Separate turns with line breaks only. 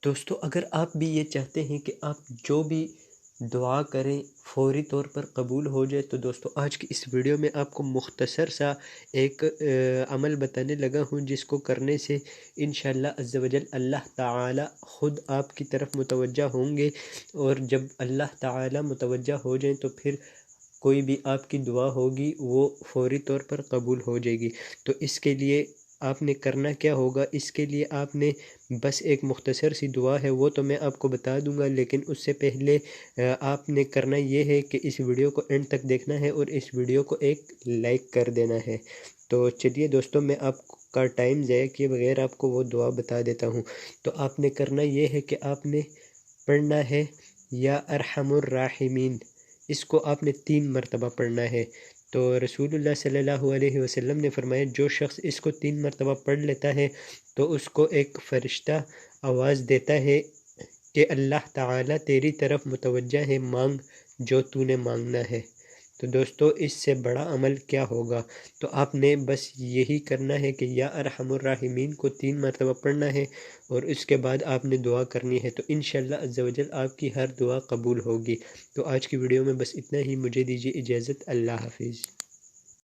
دوستو اگر آپ بھی یہ چاہتے ہیں کہ آپ جو بھی دعا کریں فوری طور پر قبول ہو جائے، تو دوستو آج کی اس ویڈیو میں آپ کو مختصر سا ایک عمل بتانے لگا ہوں، جس کو کرنے سے انشاءاللہ عز و جل اللہ تعالی خود آپ کی طرف متوجہ ہوں گے، اور جب اللہ تعالی متوجہ ہو جائیں تو پھر کوئی بھی آپ کی دعا ہوگی وہ فوری طور پر قبول ہو جائے گی۔ تو اس کے لیے آپ نے کرنا کیا ہوگا؟ اس کے لیے آپ نے بس ایک مختصر سی دعا ہے، وہ تو میں آپ کو بتا دوں گا، لیکن اس سے پہلے آپ نے کرنا یہ ہے کہ اس ویڈیو کو اینڈ تک دیکھنا ہے اور اس ویڈیو کو ایک لائک کر دینا ہے۔ تو چلیے دوستوں، میں آپ کا ٹائم ضائع کیے بغیر آپ کو وہ دعا بتا دیتا ہوں۔ تو آپ نے کرنا یہ ہے کہ آپ نے پڑھنا ہے یا ارحم الراحمین، اس کو آپ نے 3 مرتبہ پڑھنا ہے۔ تو رسول اللہ صلی اللہ علیہ وسلم نے فرمایا جو شخص اس کو 3 مرتبہ پڑھ لیتا ہے تو اس کو ایک فرشتہ آواز دیتا ہے کہ اللہ تعالیٰ تیری طرف متوجہ ہے، مانگ جو تو نے مانگنا ہے۔ تو دوستو اس سے بڑا عمل کیا ہوگا؟ تو آپ نے بس یہی کرنا ہے کہ یا ارحم الراحمین کو 3 مرتبہ پڑھنا ہے، اور اس کے بعد آپ نے دعا کرنی ہے، تو انشاءاللہ عز و جل آپ کی ہر دعا قبول ہوگی۔ تو آج کی ویڈیو میں بس اتنا ہی، مجھے دیجیے اجازت، اللہ حافظ۔